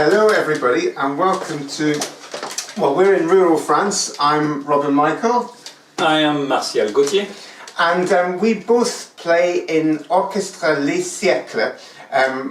Hello everybody and welcome to, well, we're in rural France. I'm Robin Michael. I am Martial Gauthier. And we both play in Orchestre Les Siècles.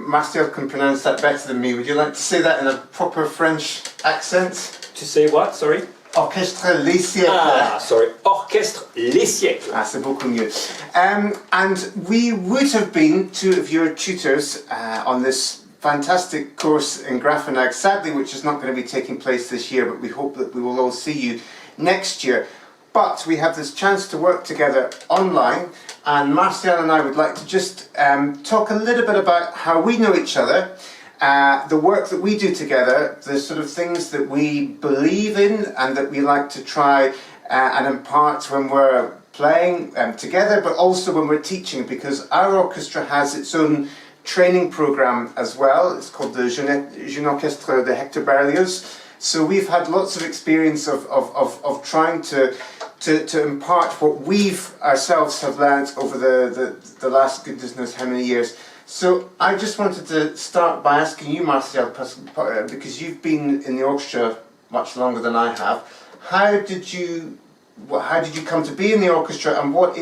Martial can pronounce that better than me. Would you like to say that in a proper French accent? To say what, sorry? Orchestre Les Siècles. Ah, sorry. Orchestre Les Siècles. Ah, c'est beaucoup mieux. And we would have been two of your tutors on this fantastic course in Grafenegg, sadly, which is not going to be taking place this year, but we hope that we will all see you next year. But we have this chance to work together online, and Martial and I would like to just talk a little bit about how we know each other, the work that we do together, the sort of things that we believe in and that we like to try and impart when we're playing together, but also when we're teaching, because our orchestra has its own training program as well. It's called the Jeune Orchestre de Hector Berlioz. So we've had lots of experience of trying to impart what we've ourselves have learned over the last goodness knows how many years. So I just wanted to start by asking you, Martial, because you've been in the orchestra much longer than I have. How did you come to be in the orchestra, and what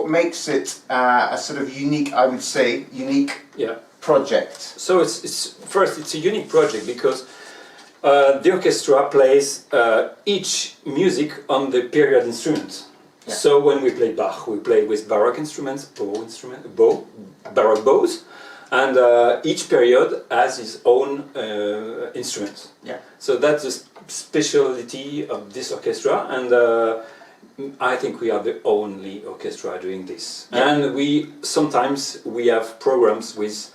makes it a sort of unique, I would say, project? So it's a unique project because the orchestra plays each music on the period instrument. Yeah. So when we play Bach, we play with Baroque instruments, Baroque bows, and each period has its own instrument. Yeah. So that's the specialty of this orchestra, and I think we are the only orchestra doing this. Yeah. And sometimes we have programs with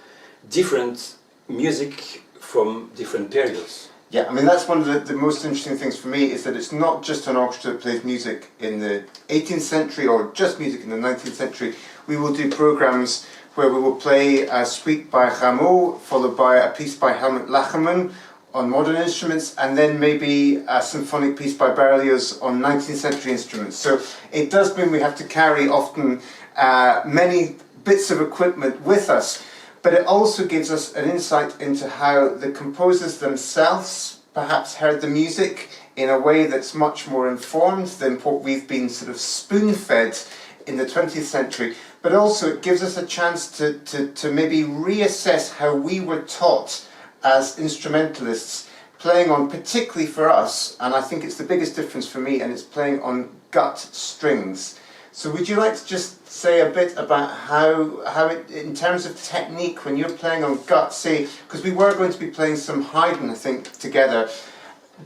different music from different periods. Yeah, I mean that's one of the most interesting things for me, is that it's not just an orchestra that plays music in the 18th century or just music in the 19th century. We will do programs where we will play a suite by Rameau, followed by a piece by Helmut Lachermann on modern instruments, and then maybe a symphonic piece by Berlioz on 19th century instruments. So it does mean we have to carry often many bits of equipment with us, but it also gives us an insight into how the composers themselves perhaps heard the music in a way that's much more informed than what we've been sort of spoon-fed in the 20th century. But also it gives us a chance to maybe reassess how we were taught as instrumentalists, playing on, particularly for us, and I think it's the biggest difference for me, and it's playing on gut strings. So would you like to just say a bit about how it, in terms of technique, when you're playing on gut, say, because we were going to be playing some Haydn, I think, together,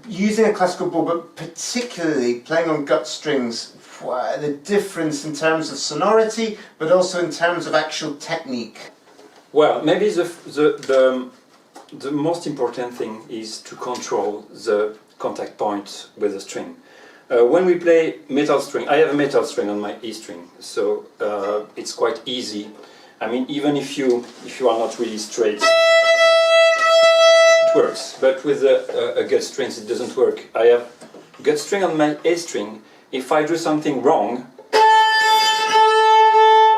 using a classical bow, but particularly playing on gut strings, the difference in terms of sonority, but also in terms of actual technique? Well, maybe the most important thing is to control the contact point with the string. When we play metal string, I have a metal string on my E string, so it's quite easy. I mean, even if you are not really straight, it works. But with a gut strings, it doesn't work. I have gut string on my A string. If I do something wrong,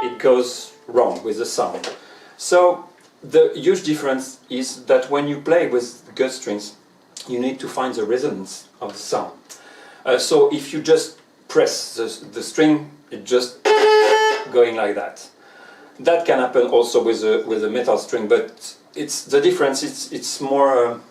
it goes wrong with the sound. So the huge difference is that when you play with gut strings, you need to find the resonance of the sound. So if you just press the string, it's just going like that. That can happen also with a metal string, but it's the difference. It's more.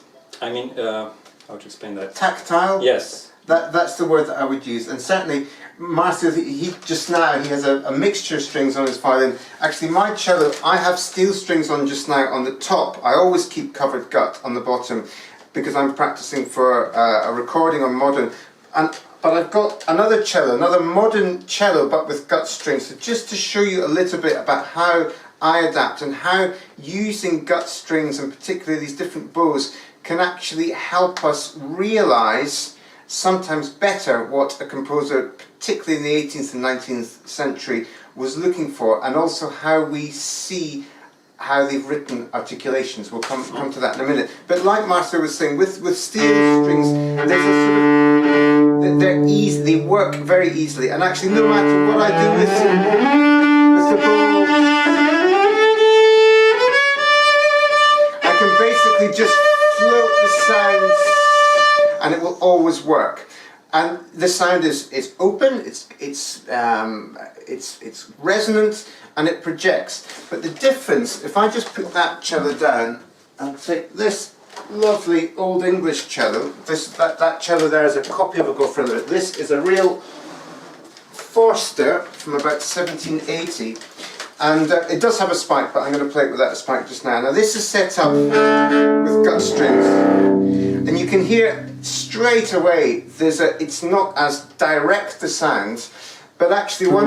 I mean, how to explain that? Tactile. Yes. That's the word that I would use, and certainly Martial, he just now he has a mixture of strings on his violin. Actually, my cello, I have steel strings on just now on the top. I always keep covered gut on the bottom because I'm practicing for a recording on modern. But I've got another cello, another modern cello, but with gut strings. So just to show you a little bit about how I adapt and how using gut strings, and particularly these different bows, can actually help us realise sometimes better what a composer, particularly in the 18th and 19th century, was looking for, and also how we see how they've written articulations. We'll come to that in a minute. But like Marcel was saying, with steel strings, there's a sort of, they work very easily, and actually no matter what I do with the bow, I can basically just float the sound, and it will always work. And the sound is open, it's resonant, and it projects. But the difference, if I just put that cello down and take this lovely old English cello, that cello there is a copy of a Grafenegg. This is a real Forster from about 1780, and it does have a spike, but I'm going to play it without a spike just now. Now this is set up with gut strings, and you can hear straight away it's not as direct the sound, but actually if I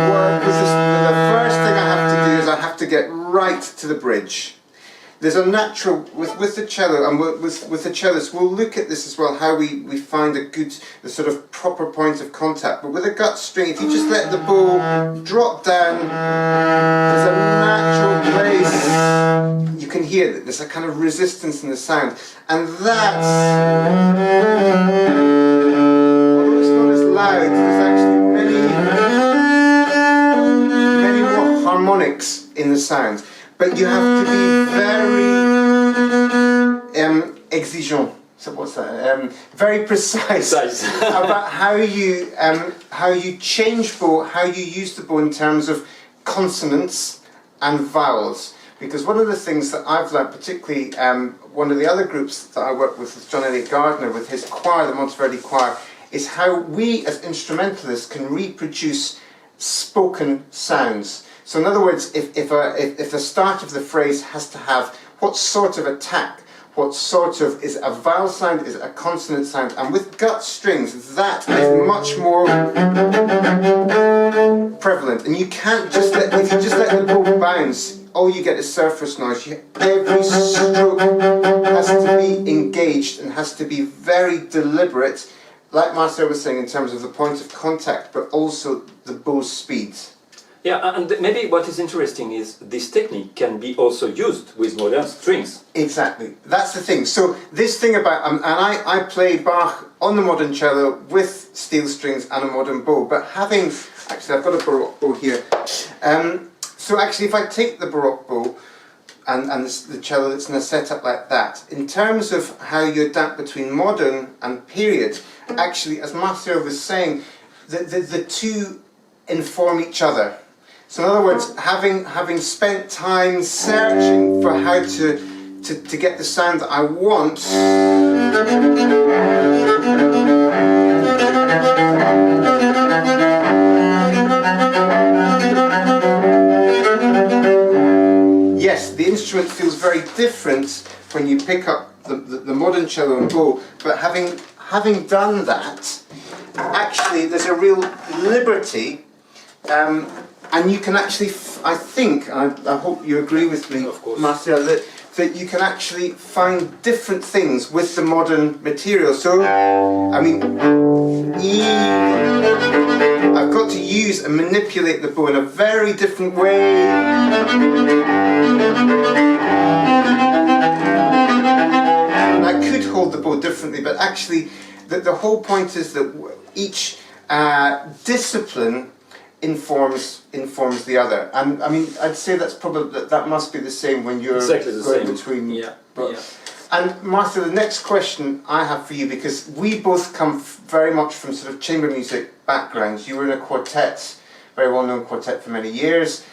work with this, the first thing I have to do is I have to get right to the bridge. There's a natural, with the cello, and with the cellists, we'll look at this as well, how we find the sort of proper point of contact. But with a gut string, if you just let the bow drop down, there's a natural place. You can hear that there's a kind of resistance in the sound. And that's, although it's not as loud, there's actually many more harmonics in the sound. But you have to be very exigeant. So what's that? Very precise about how you change bow, how you use the bow in terms of consonants and vowels. Because one of the things that I've learned, particularly one of the other groups that I work with John Elliott Gardner, with his choir, the Monteverdi Choir, is how we as instrumentalists can reproduce spoken sounds. So in other words, if the start of the phrase has to have what sort of attack, what sort of, is it a vowel sound, is it a consonant sound, and with gut strings that is much more prevalent, and you can't just if you just let the bow bounce, all you get is surface noise. Every stroke has to be engaged and has to be very deliberate, like Marcel was saying, in terms of the point of contact, but also the bow's speed. Yeah, and maybe what is interesting is this technique can be also used with modern strings. Exactly, that's the thing. So this thing about, and I play Bach on the modern cello with steel strings and a modern bow, but actually I've got a Baroque bow here. So actually if I take the Baroque bow and the cello that's in a setup like that, in terms of how you adapt between modern and period, actually as Marcel was saying, the two inform each other. So in other words, having spent time searching for how to get the sound that I want, yes, the instrument feels very different when you pick up the modern cello and bow, but having done that, actually there's a real liberty. And you can actually, I think, I hope you agree with me, Marcel, that you can actually find different things with the modern material. So, I mean, I've got to use and manipulate the bow in a very different way. And I could hold the bow differently, but actually, the whole point is that each discipline informs the other, and I mean I'd say that's probably that must be the same when you're going between. Yeah. And Martha, the next question I have for you, because we both come very much from sort of chamber music backgrounds. You were in a quartet, very well known quartet for many years.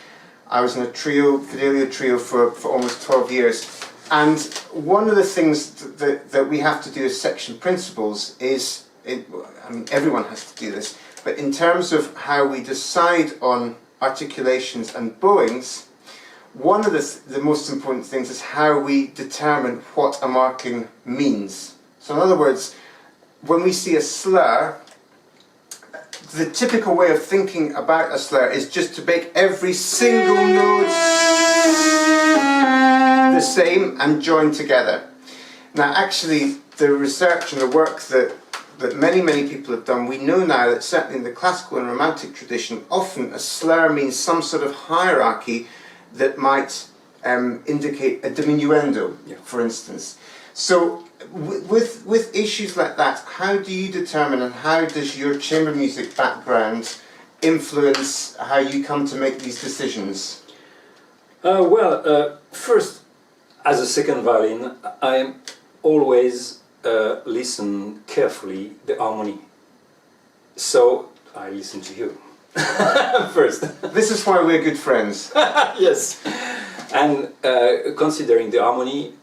I was in a trio, Fidelio trio, for almost 12 years. And one of the things that we have to do as section principals is, I mean everyone has to do this, but in terms of how we decide on articulations and bowings, one of the most important things is how we determine what a marking means. So in other words, when we see a slur, the typical way of thinking about a slur is just to make every single note the same and join together. Now actually the research and the work that many people have done, we know now that certainly in the classical and romantic tradition, often a slur means some sort of hierarchy that might indicate a diminuendo, for instance. So with issues like that, how do you determine, and how does your chamber music background influence how you come to make these decisions? First, as a second violin, I always listen carefully the harmony. So I listen to you first. This is why we're good friends. Yes. And considering the harmony,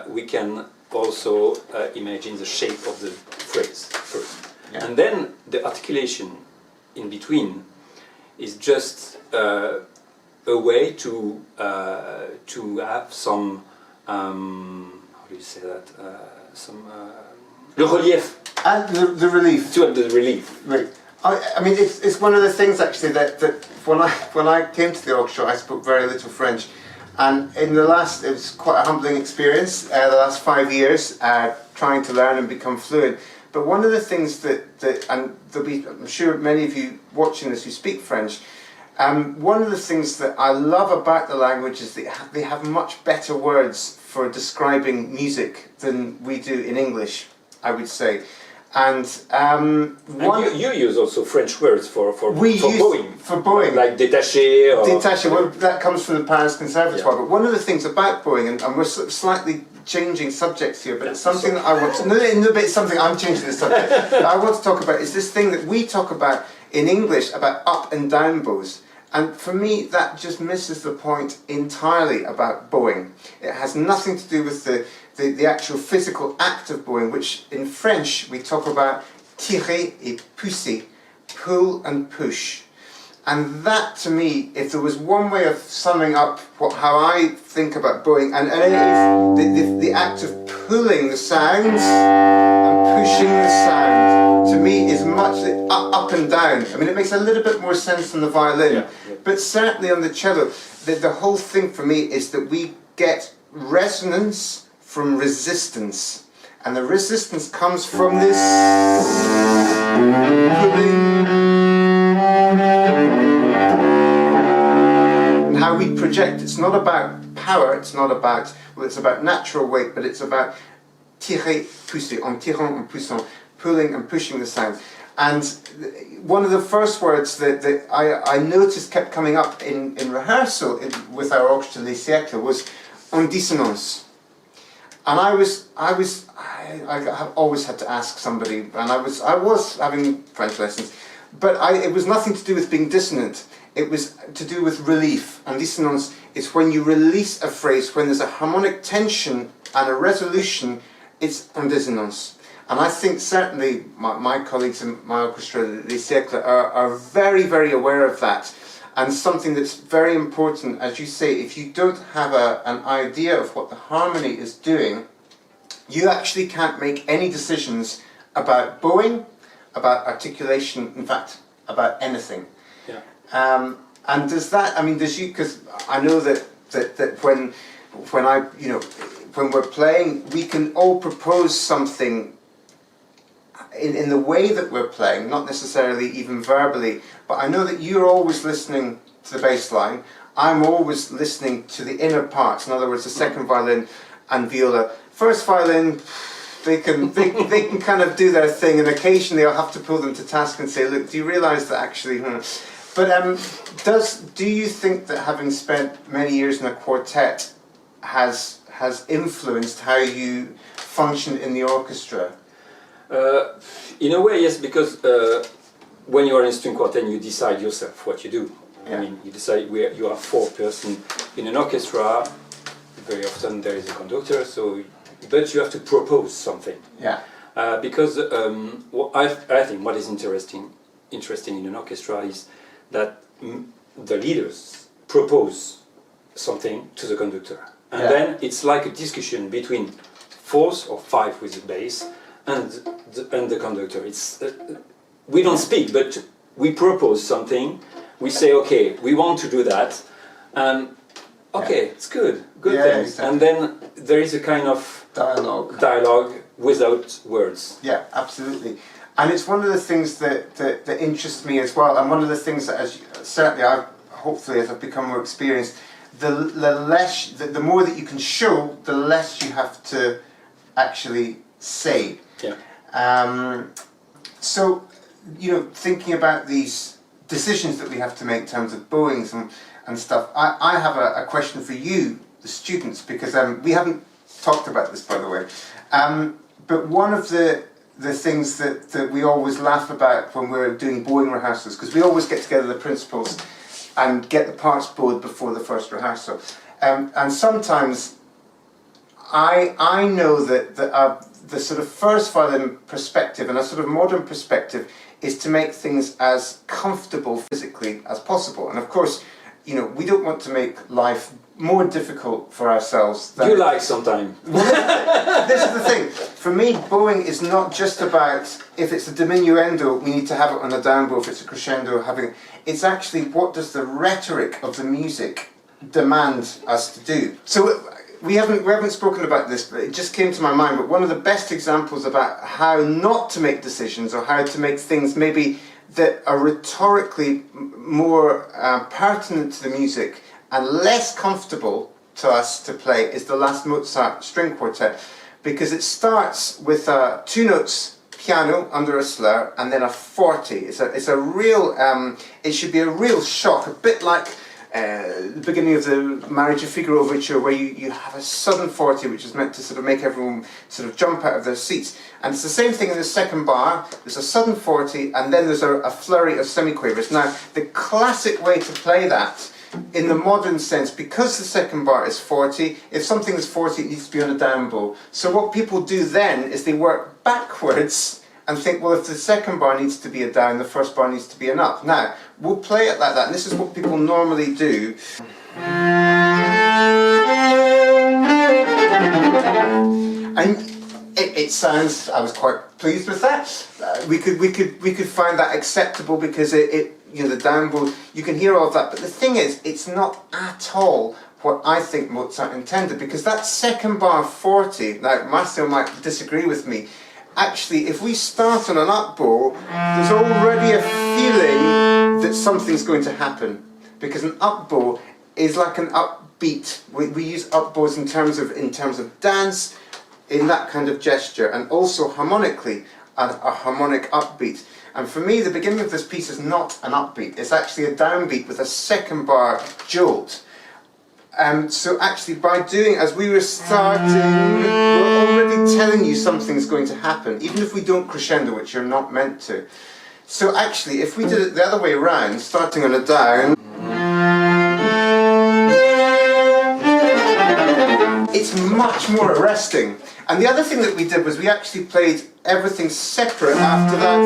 we can also imagine the shape of the phrase first. Yeah. And then the articulation in between is just a way to have some, how do you say that, le relief. And the relief. To have the relief. Right. I mean, it's one of the things actually that when I came to the orchestra, I spoke very little French, and it was quite a humbling experience. The last 5 years, trying to learn and become fluent. But one of the things and there'll be, I'm sure many of you watching this who speak French, one of the things that I love about the language is that they have much better words for describing music than we do in English, I would say. And you use also French words for bowing. For bowing. Like détaché or... Détaché, well, that comes from the Paris Conservatoire. Yeah. But one of the things about bowing, and we're slightly changing subjects here, but it's something that I want to... No, but it's something I'm changing the subject. That I want to talk about is this thing that we talk about in English about up and down bows. And for me, that just misses the point entirely about bowing. It has nothing to do with the actual physical act of bowing, which in French we talk about tirer et pousser, pull and push. And that to me, if there was one way of summing up how I think about bowing, and it is the act of pulling the sounds and pushing the sound, to me is much up and down. I mean, it makes a little bit more sense than the violin, but certainly on the cello, the whole thing for me is that we get resonance from resistance, and the resistance comes from this pulling, and how we project. It's not about power, it's not about, well, it's about natural weight, but it's about tirer, pousser, en tirant, en poussant, pulling and pushing the sound. And one of the first words that I noticed kept coming up in rehearsal with our orchestra Les Siècles was en dissonance. And I have always had to ask somebody, and I was having French lessons, but it was nothing to do with being dissonant. It was to do with relief. And dissonance is when you release a phrase, when there's a harmonic tension and a resolution, it's en dissonance. And I think certainly my colleagues in my orchestra, Les Siècles, are very, very aware of that. And something that's very important, as you say, if you don't have an idea of what the harmony is doing, you actually can't make any decisions about bowing, about articulation, in fact, about anything. Yeah. And does that, I mean, does you, because I know that when we're playing, we can all propose something in the way that we're playing, not necessarily even verbally, but I know that you're always listening to the bass line. I'm always listening to the inner parts, in other words, the second violin and viola. First violin, they can kind of do their thing, and occasionally I'll have to pull them to task and say, look, do you realise that actually... But do you think that having spent many years in a quartet has influenced how you function in the orchestra? In a way, yes, because when you are in string quartet, you decide yourself what you do. Yeah. I mean, you decide you are 4 person in an orchestra. Very often there is a conductor, but you have to propose something. Yeah. Because I think what is interesting in an orchestra is that the leaders propose something to the conductor, and then it's like a discussion between 4 or 5 with the bass and the conductor. It's we don't speak, but we propose something. We say, okay, we want to do that, and okay, it's good thing. Exactly. And then there is a kind of dialogue without words. Yeah, absolutely. And it's one of the things that interests me as well, and one of the things that, hopefully as I've become more experienced, the more that you can show, the less you have to actually say. Yeah. So, thinking about these decisions that we have to make in terms of bowings and stuff, I have a question for you the students, because we haven't talked about this, by the way. But one of the things that we always laugh about when we're doing bowing rehearsals, because we always get together the principals and get the parts bowed before the first rehearsal. And sometimes I know that the sort of first violin perspective and a sort of modern perspective is to make things as comfortable physically as possible. And of course, you know, we don't want to make life more difficult for ourselves. Than You like sometimes. This is the thing. For me, bowing is not just about, if it's a diminuendo, we need to have it on a down bow. If it's a crescendo, having it's actually what does the rhetoric of the music demand us to do. So we haven't spoken about this, but it just came to my mind. But one of the best examples about how not to make decisions, or how to make things maybe that are rhetorically more pertinent to the music and less comfortable to us to play, is the last Mozart string quartet, because it starts with 2 notes piano under a slur and then a forte. It's a real it should be a real shock, a bit like the beginning of the Marriage of Figaro overture, where you have a sudden forte which is meant to sort of make everyone sort of jump out of their seats. And it's the same thing in the second bar. There's a sudden forte and then there's a flurry of semiquavers. Now, the classic way to play that in the modern sense, because the second bar is forte, if something is forte, it needs to be on a down bow. So what people do then is they work backwards and think, well, if the second bar needs to be a down, the first bar needs to be an up. Now, we'll play it like that, and this is what people normally do. And it sounds, I was quite pleased with that. We could find that acceptable, because you know, the down bow, you can hear all of that. But the thing is, it's not at all what I think Mozart intended, because that second bar forte, now Marcel might disagree with me, actually, if we start on an up bow, there's already a feeling that something's going to happen, because an up bow is like an upbeat. We use up bows in terms of dance, in that kind of gesture, and also harmonically a harmonic upbeat. And for me, the beginning of this piece is not an upbeat; it's actually a downbeat with a second bar jolt. So actually, by doing, as we were starting, we're already telling you something's going to happen, even if we don't crescendo, which you're not meant to. So actually, if we did it the other way around, starting on a down, it's much more arresting. And the other thing that we did was we actually played everything separate after that.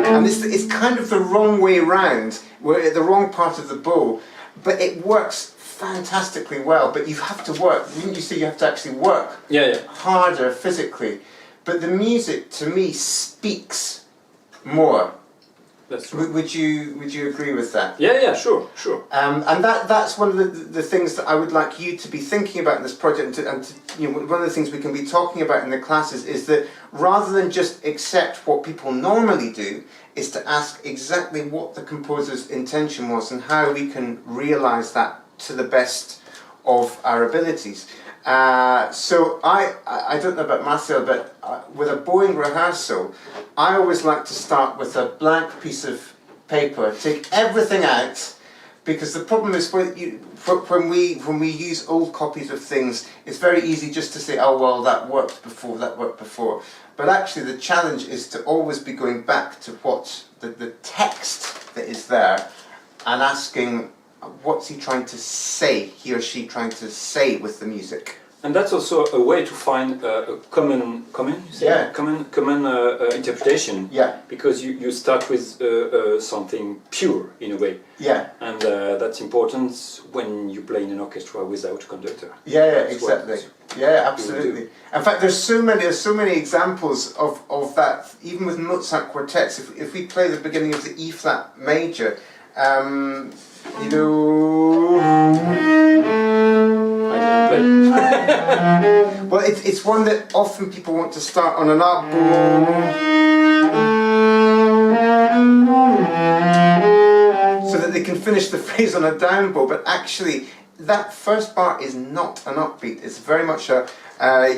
And it's kind of the wrong way round, we're at the wrong part of the bow. But it works fantastically well. But you have to work. Didn't you say you have to actually work harder physically? But the music, to me, speaks more. That's right. Would you agree with that? Yeah, sure. And that's one of the things that I would like you to be thinking about in this project, and you know, one of the things we can be talking about in the classes is that rather than just accept what people normally do, is to ask exactly what the composer's intention was and how we can realise that to the best of our abilities. So I don't know about Marcel, but with a bowing rehearsal, I always like to start with a blank piece of paper, take everything out, because the problem is when we use old copies of things, it's very easy just to say, oh well, that worked before. But actually the challenge is to always be going back to what the text that is there and asking, what's he trying to say, he or she trying to say with the music. And that's also a way to find a common interpretation. Yeah. Because you start with something pure in a way. Yeah. And that's important when you play in an orchestra without a conductor. Yeah, exactly. Yeah, absolutely. In fact, there's so many examples of that. Even with Mozart quartets, if we play the beginning of the E flat major, you know. Well, it's one that often people want to start on an up bow, so that they can finish the phrase on a down bow. But actually, that first bar is not an upbeat. It's very much a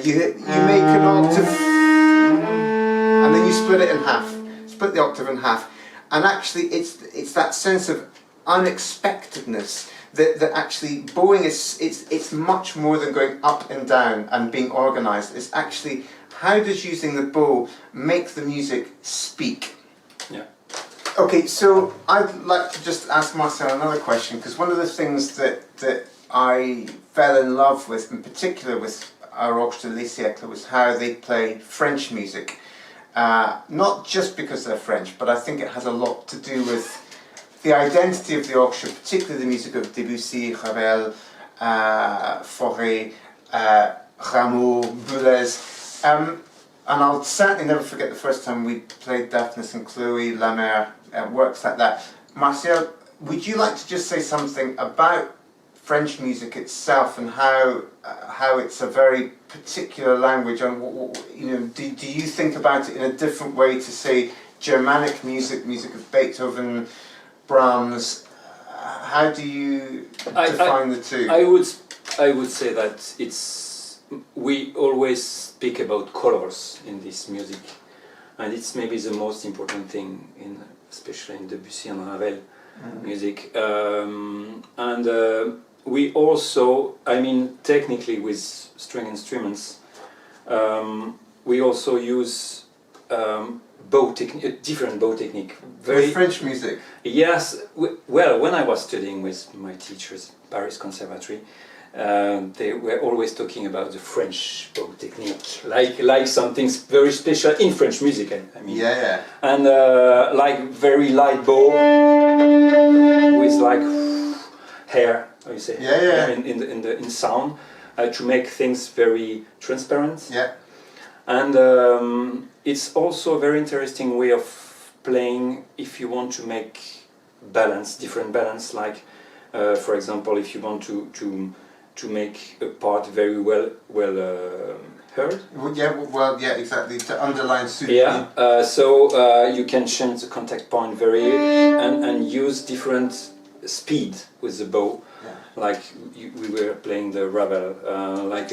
you make an octave, and then you split it in half. Split the octave in half, and actually, it's that sense of unexpectedness that actually bowing it's much more than going up and down and being organised. It's actually how does using the bow make the music speak? Yeah. Okay, so I'd like to just ask Marcel another question, because one of the things that I fell in love with, in particular with our Orchestre Les Siècles, was how they play French music. Not just because they're French, but I think it has a lot to do with the identity of the orchestra, particularly the music of Debussy, Ravel, Fauré, Rameau, Boulez. And I'll certainly never forget the first time we played Daphnis and Chloe, La Mer, works like that. Martial, would you like to just say something about French music itself and how it's a very particular language? And do you think about it in a different way to say Germanic music, music of Beethoven, Brahms? How do you define the two? I would say that we always speak about colors in this music, and it's maybe the most important thing especially in Debussy and Ravel music. We also, technically with string instruments, we also use different bow technique. With French music? Yes. Well, when I was studying with my teachers, Paris Conservatory, they were always talking about the French bow technique, like something very special in French music. Yeah. And like very light bow with like hair. How you say? Yeah. In sound to make things very transparent. Yeah. And it's also a very interesting way of playing if you want to make different balance. Like, for example, if you want to make a part very well heard. Yeah, exactly. To underline. Yeah. So you can change the contact point and use different speed with the bow. Yeah. Like we were playing the Ravel, like.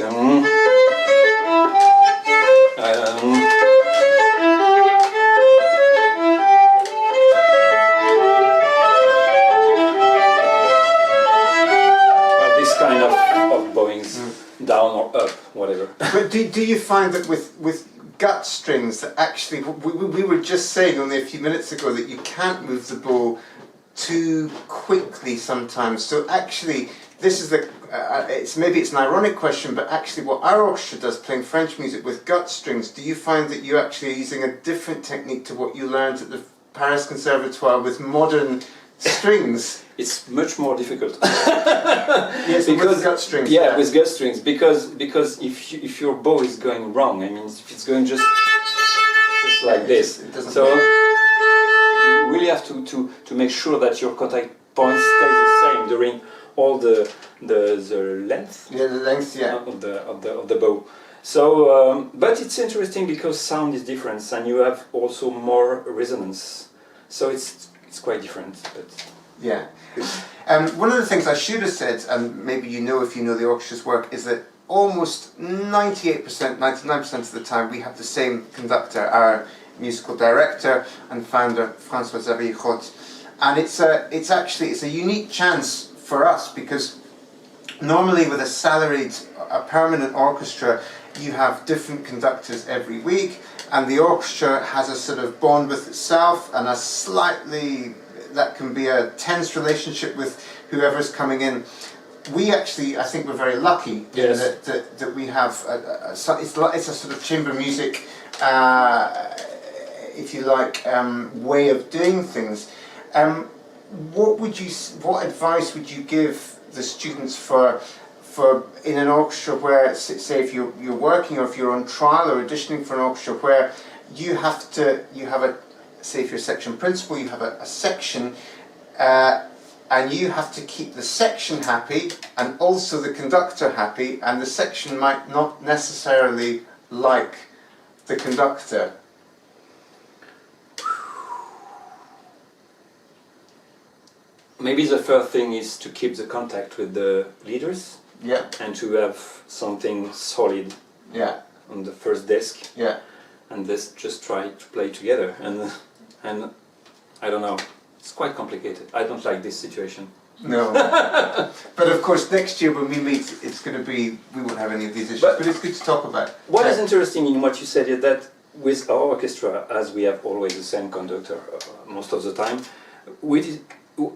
This kind of bowings, down or up, whatever. But do you find that with gut strings that actually we were just saying only a few minutes ago that you can't move the bow too quickly sometimes. So actually, this is it's an ironic question, but actually, what our orchestra does, playing French music with gut strings, do you find that you actually are using a different technique to what you learned at the Paris Conservatoire with modern strings? It's much more difficult. Yes, because with gut strings. Yeah, with gut strings, because if your bow is going wrong, if it's going just like this, it doesn't. So you really have to make sure that your contact point stays the same during all the length. Yeah, the length. Yeah. Of the bow. So, but it's interesting because sound is different, and you have also more resonance. So it's quite different, but. Yeah. One of the things I should have said, and maybe if you know the orchestra's work, is that almost 98%, 99% of the time we have the same conductor, our musical director and founder, François-Xavier Roth. And it's a unique chance for us, because normally with a permanent orchestra, you have different conductors every week, and the orchestra has a sort of bond with itself and that can be a tense relationship with whoever's coming in. We actually, I think we're very lucky that we have it's a sort of chamber music, if you like, way of doing things. What advice would you give the students for in an orchestra where, say, if you're working or if you're on trial or auditioning for an orchestra where you have say if you're a section principal, you have a section, and you have to keep the section happy and also the conductor happy, and the section might not necessarily like the conductor. Maybe the first thing is to keep the contact with the leaders. Yeah. And to have something solid. Yeah. On the first desk. Yeah. And just try to play together, and I don't know, it's quite complicated. I don't like this situation. No. But of course, next year when we meet, it's going to be, we won't have any of these issues, but it's good to talk about. What is interesting in what you said is that with our orchestra, as we have always the same conductor most of the time,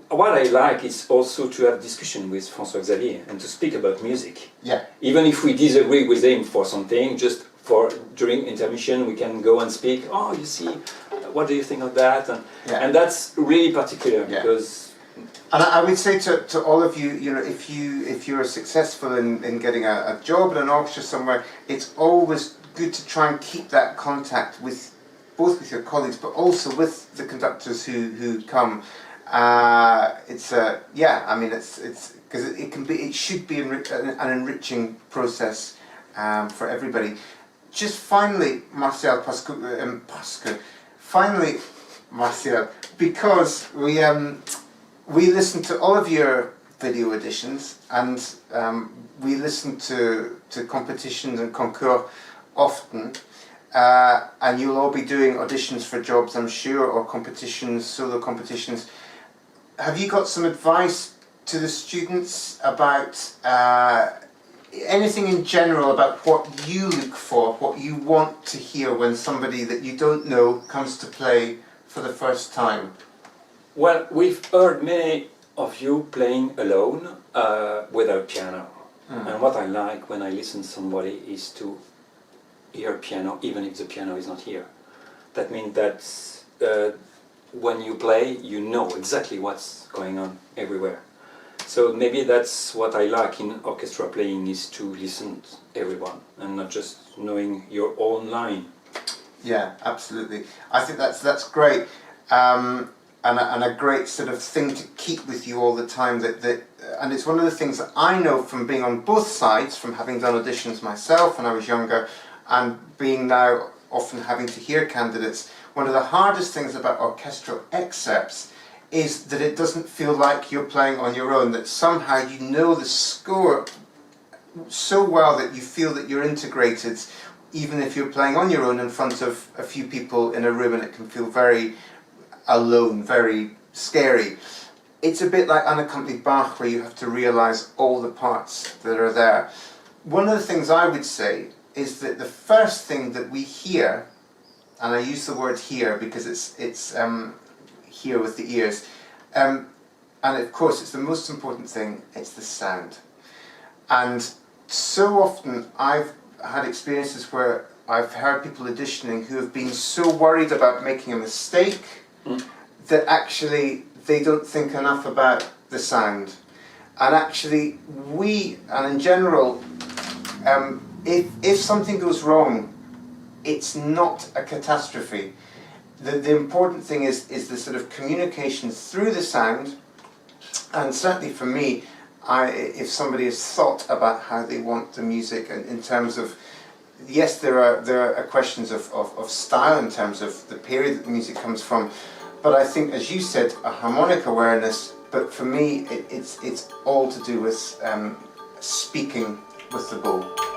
what I like is also to have discussion with François Xavier and to speak about music. Yeah. Even if we disagree with him for something, just for during intermission we can go and speak. Oh, you see, what do you think of that? And that's really particular because. And I would say to all of you, you know, if you're successful in getting a job in an orchestra somewhere, it's always good to try and keep that contact with both with your colleagues, but also with the conductors who come. It's I mean it's because it should be an enriching process for everybody. Just finally, Martial, because we listen to all of your video auditions and we listen to competitions and concours often. And you'll all be doing auditions for jobs, I'm sure, or competitions, solo competitions. Have you got some advice to the students about anything in general about what you look for, what you want to hear when somebody that you don't know comes to play for the first time? Well, we've heard many of you playing alone without piano. And what I like when I listen to somebody is to hear piano, even if the piano is not here. That means that when you play, you know exactly what's going on everywhere. So maybe that's what I like in orchestra playing, is to listen to everyone and not just knowing your own line. Yeah, absolutely. I think that's great. And a great sort of thing to keep with you all the time. And it's one of the things that I know from being on both sides, from having done auditions myself when I was younger, and being now often having to hear candidates. One of the hardest things about orchestral excerpts is that it doesn't feel like you're playing on your own, that somehow you know the score so well that you feel that you're integrated, even if you're playing on your own in front of a few people in a room, and it can feel very alone, very scary. It's a bit like unaccompanied Bach, where you have to realise all the parts that are there. One of the things I would say is that the first thing that we hear, and I use the word hear because it's hear with the ears, and of course it's the most important thing, it's the sound. And so often I've had experiences where I've heard people auditioning who have been so worried about making a mistake that actually they don't think enough about the sound. And actually and in general, if something goes wrong, it's not a catastrophe. The important thing is the sort of communication through the sound. And certainly for me, if somebody has thought about how they want the music, in terms of, yes, there are questions of style in terms of the period that the music comes from, but I think, as you said, a harmonic awareness. But for me, it's all to do with speaking with the bow.